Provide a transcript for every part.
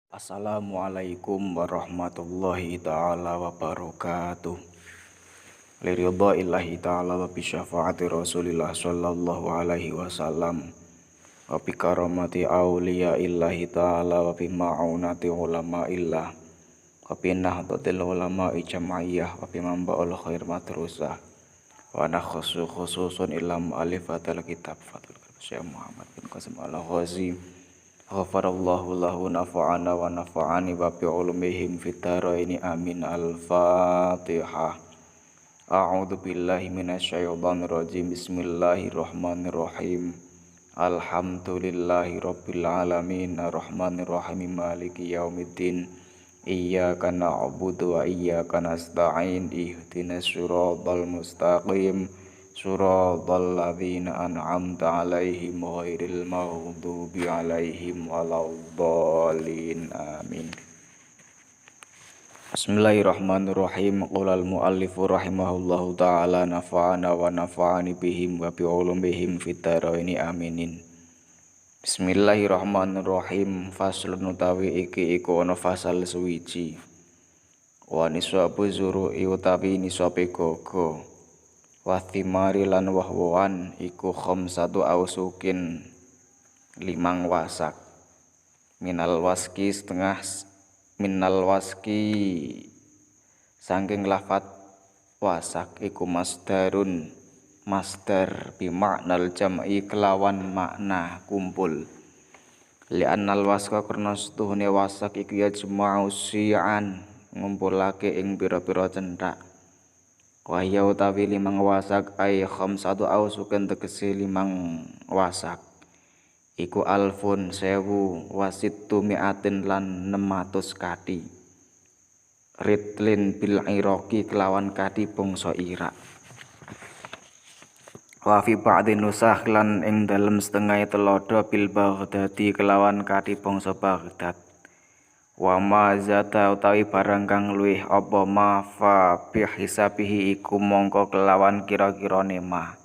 Assalamualaikum warahmatullahi ta'ala wabarakatuh. Liridha illahi ta'ala wa bisyafaati rasulillah sallallahu alaihi wasallam wa bikaramati awliya illahi ta'ala wa bima'unati ulama illah wa binahdatil ulama ijama'iyah wa bimamba'ul khair matrusah wa nakhusu khususun ilam alifatil kitab Fatul Syekh Muhammad bin Qasim al-Ghazi ghafarallahu lahu nafa'ana wa nafa'ani wa bi'ulumihim fitaraini amin. Al-Fatihah. A'udzu billahi minasyaitonir rajim. Bismillahirrahmanirrahim. Alhamdulillahi rabbil alamin arrahmanir rahim maliki yaumiddin. Iyyaka na'budu wa iyyaka nasta'in. Ihdinas siratal mustaqim. Suratal ladzina an'amta 'alaihim ghairil maghdubi 'alaihim waladdallin. Amin. Bismillahirrahmanirrahim. Qala al-muallifu rahimahullahu ta'ala nafa'ana wa nafa'ani bihim wa bi'ulumihim fitaraini aminin. Bismillahirrahmanirrahim. Faslun utawi iki iku ana fasal suwiji. Wa niswabu zuru'i utawi niswabe gogo. Wathimari lan wahwan iku khamsatu ausukin 5 wasak. Minal waski saking lafat wasak iku masdarun masdar bimaknal jam'i kelawan makna kumpul. Li'annal waska karena setuhune wasak iku ya jema'u syi'an ngumpulake ing pira-pira centak. Wahya utawi 5 wasak ay khamsatu ausuken tegese 5 wasak iku alfun 1000 wasittu mi'atin lan 600 kati ritlin bil iraqi kelawan kati bangsa Irak. Wa fi ba'dhi nusakh lan ing dalem setengah telodo bil Baghdadi kelawan kati bangsa Baghdad. Wa ma zata utawi barang kang luwih apa ma fa bi hisabihi iku mongko kelawan kira-kirane ma.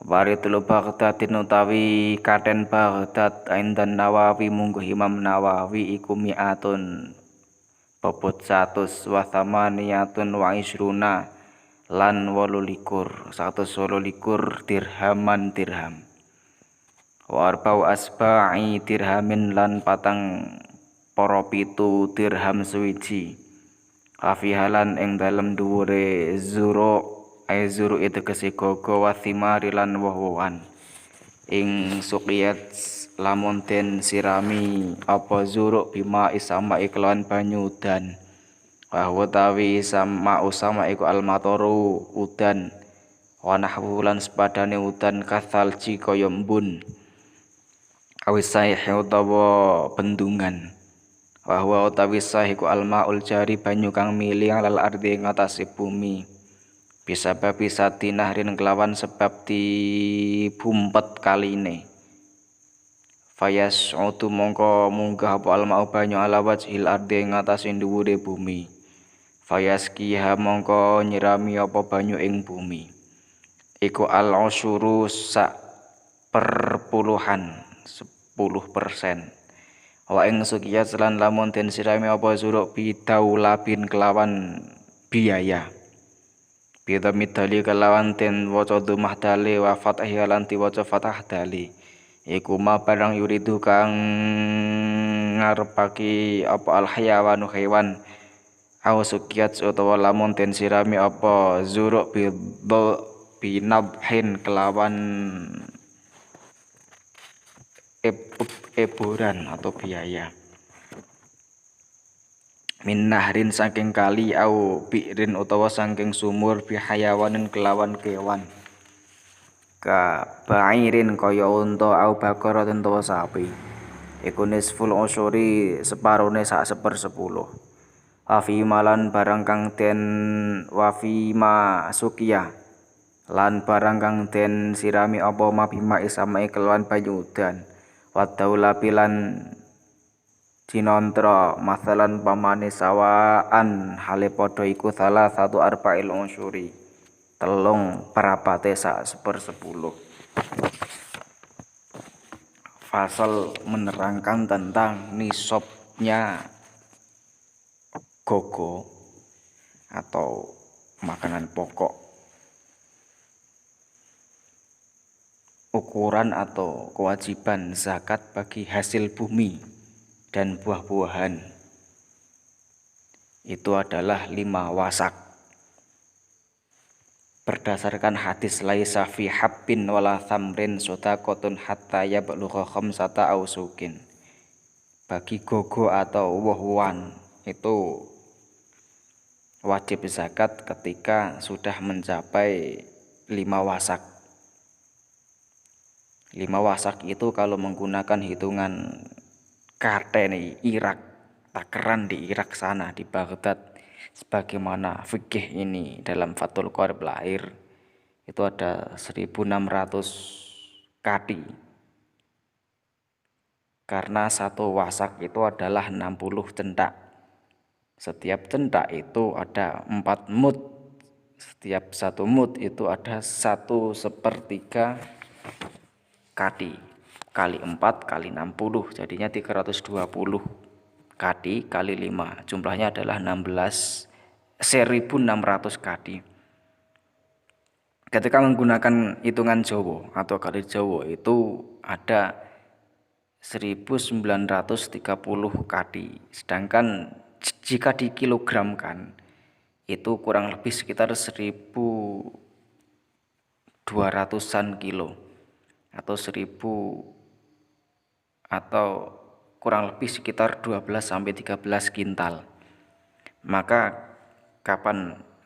Waritul Baghdadin utawi katen Baghdad aindan Nawawi mungguh Imam Nawawi iku mi'atun bobot 100 wa thamaniyatun wa isruna lan 28 dirhaman dirham. Wa arba'u asba'i dirhamin lan patang para 7 dirham suwiji. Kafihalan ing dalem dhuwure zuru itu tegese gogo wa thimari lan woh-wohan. Ing suqiyat lamun den sirami apa zuru bima isama iklan banyu udan. Wa tawi sama usama iku almatoru udan. Wa nahwu lan sepadane udan kathalji kaya embun. Awisai utawa bendungan. Wa huwa utawi sahiku almaul jari banyu kang mili alal ardi ing atase bumi. Bisa babi sati nahrin kelawan sebab dibumpet kaline. Fayas utu mongko munggah apa almau banyu ala wajhil ardi ing atase dhuwure bumi. Fayas kiha mongko nyirami apa banyu ing bumi. Iku al-usyuru sak perpuluhan 10%. Wa ing sukiyat lan lamun den sirami apa zuruk bidaulabin kelawan biaya. Bidhamid dali kelawan den waca dhammah dali wa fathhi lan diwaca fathah dali. Iku ma barang yuridu kang ngarepake apa al hayawanu hewan. Aw sukiyat utawa lamun den sirami apa zuruk binabhin kelawan eboran atau biaya. Min nahrin saking kali au bi'rin utawa saking sumur bihayawanin kelawan kewan. Ka ba'irin kaya unta au bakaratin utawa sapi. Iku nisful usyuri separone sak 1/10. Wafi malan barang kang den wafi ma sukiyah lan barang kang den sirami apa ma bima isamae kelawan banyu udan. Wadaula pilan jinontra masalan pamane sawaan hale padha iku salah satu arba'il usyuri 3/4 sak 1/10. Fasal menerangkan tentang nisab nisabnya gogo atau makanan pokok, ukuran atau kewajiban zakat bagi hasil bumi dan buah-buahan itu adalah 5 wasak. Berdasarkan hadis laisa fi habbin wala thamrin shadaqatun hatta yablugha khamsata ausukin. Bagi gogo atau woh-wohan itu wajib zakat ketika sudah mencapai 5 wasak. 5 wasak itu kalau menggunakan hitungan karteni Irak, takeran di Irak sana, di Baghdad, sebagaimana fikih ini dalam Fathul Qorib lahir, itu ada 1600 kadi. Karena satu wasak itu adalah 60 centak. Setiap centak itu ada 4 mud. Setiap 1 mud itu ada 1/3 kadi. Kali 4 kali 60, jadinya 320 kadi kali 5. Jumlahnya adalah 1600 kadi. Ketika menggunakan hitungan Jawa atau kali Jawa itu ada 1930 kadi. Sedangkan jika dikilogramkan itu kurang lebih sekitar 1200-an kilo atau kurang lebih sekitar 12-13 kintal. Maka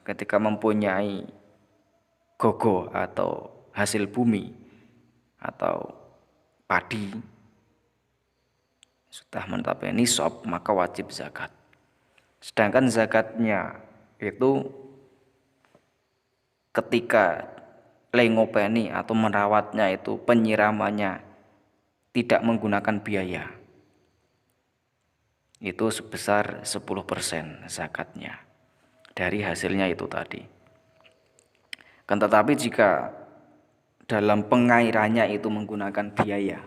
ketika mempunyai gogo atau hasil bumi atau padi sudah mencapai nisab, maka wajib zakat. Sedangkan zakatnya itu ketika lengopeni atau merawatnya itu penyiramannya tidak menggunakan biaya, itu sebesar 10% zakatnya dari hasilnya itu tadi. Kan tetapi jika dalam pengairannya itu menggunakan biaya,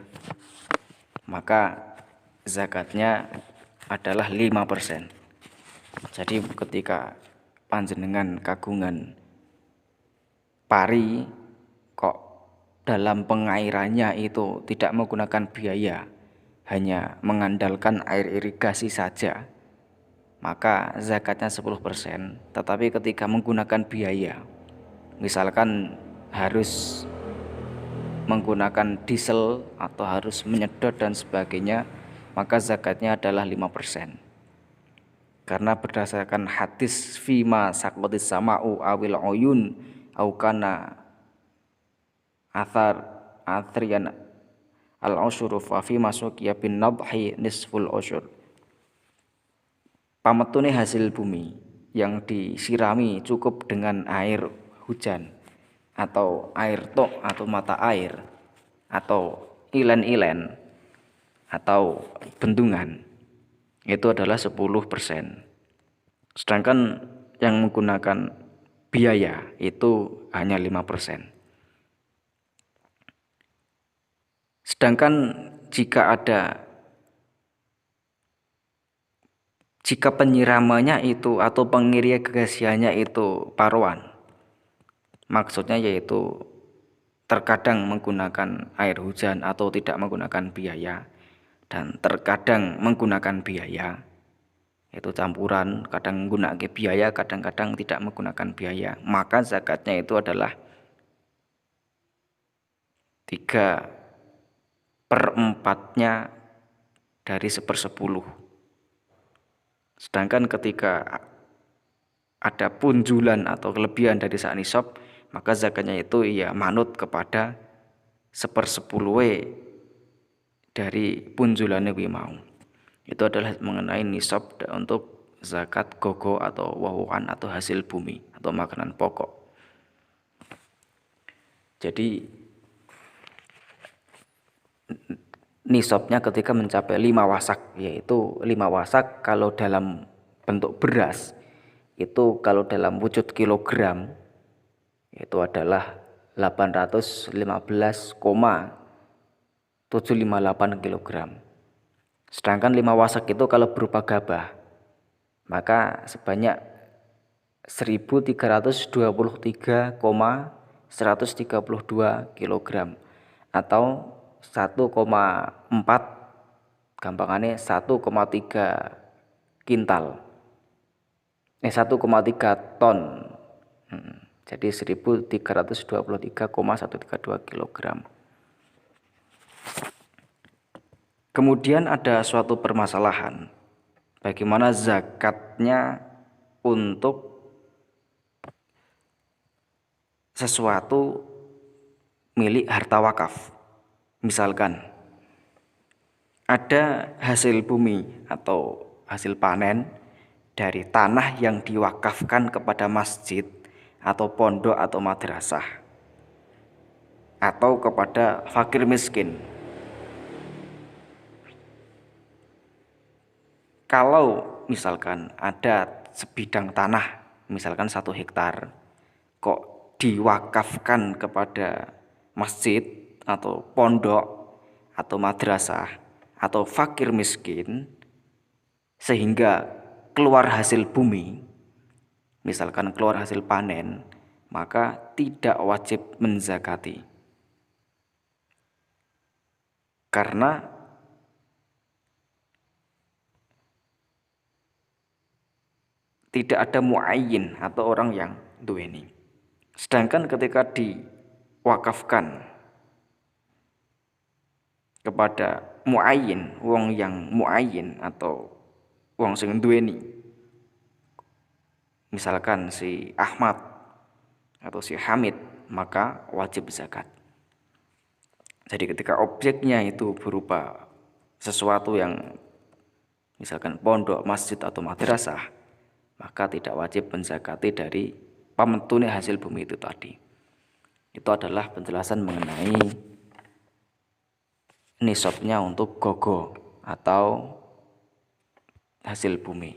maka zakatnya adalah 5%. Jadi ketika panjenengan kagungan pari kok dalam pengairannya itu tidak menggunakan biaya, hanya mengandalkan air irigasi saja, maka zakatnya 10%. Tetapi ketika menggunakan biaya, misalkan harus menggunakan diesel atau harus menyedot dan sebagainya, maka zakatnya adalah 5%. Karena berdasarkan hadis fima sakotis sama'u awil oyun aukana athrian al-usyuru fa fi masuqiya bin nadhi nisful usyur. Pametune hasil bumi yang disirami cukup dengan air hujan atau air tok atau mata air atau ilen-ilen atau bendungan, itu adalah 10%. Sedangkan yang menggunakan biaya itu hanya 5%. Sedangkan jika penyiramannya itu atau pengirigasiannya itu paruan, maksudnya yaitu terkadang menggunakan air hujan atau tidak menggunakan biaya, dan terkadang menggunakan biaya, itu campuran, kadang menggunakan biaya, kadang-kadang tidak menggunakan biaya, maka zakatnya itu adalah 3/4 dari 1/10. Sedangkan ketika ada punjulan atau kelebihan dari sak nisab, maka zakatnya itu ya manut kepada 1/10 dari punjulannya kuwi mau. Itu adalah mengenai nisab untuk zakat gogo atau woh-wohan atau hasil bumi atau makanan pokok. Jadi nisabnya ketika mencapai 5 wasak, yaitu 5 wasak kalau dalam bentuk beras, itu kalau dalam wujud kilogram itu adalah 815,758 kg. Sedangkan 5 wasak itu kalau berupa gabah, maka sebanyak 1323,132 kg atau 1,4, gampangannya 1,3 kintal. 1,3 ton. Jadi 1323,132 kg. Kemudian ada suatu permasalahan, bagaimana zakatnya untuk sesuatu milik harta wakaf. Misalkan ada hasil bumi atau hasil panen dari tanah yang diwakafkan kepada masjid atau pondok atau madrasah atau kepada fakir miskin. Kalau misalkan ada sebidang tanah, misalkan 1 hektar, kok diwakafkan kepada masjid atau pondok atau madrasah atau fakir miskin, sehingga keluar hasil bumi, misalkan keluar hasil panen, maka tidak wajib menzakati. Karena tidak ada muayyin atau orang yang duweni. Sedangkan ketika diwakafkan kepada muayyin, wong yang muayyin atau wong sing duweni, misalkan si Ahmad atau si Hamid, maka wajib zakat. Jadi ketika objeknya itu berupa sesuatu yang misalkan pondok, masjid atau madrasah, maka tidak wajib menzakati dari pamentune hasil bumi itu tadi. Itu adalah penjelasan mengenai nisabnya untuk gogo atau hasil bumi.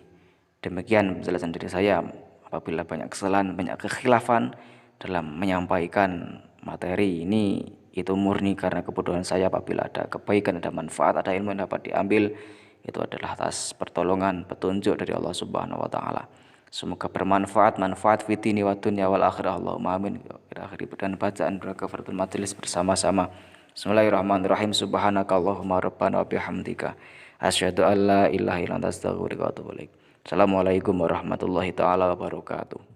Demikian penjelasan dari saya. Apabila banyak kesalahan, banyak kekhilafan dalam menyampaikan materi ini, itu murni karena kebodohan saya. Apabila ada kebaikan, ada manfaat, ada ilmu yang dapat diambil, itu adalah atas pertolongan, petunjuk dari Allah Subhanahu wa taala. Semoga bermanfaat, manfaat fitini wa dunya wal akhirah. Allahumma amin. Kita akhiri dengan bacaan doa kafaratul majelis bersama-sama. Bismillahirrahmanirrahim. Subhanakallahumma rabbana wa bihamdika asyhadu an la ilaha illa anta astaghfiruka wa atubu ilaik. Assalamualaikum warahmatullahi taala wabarakatuh.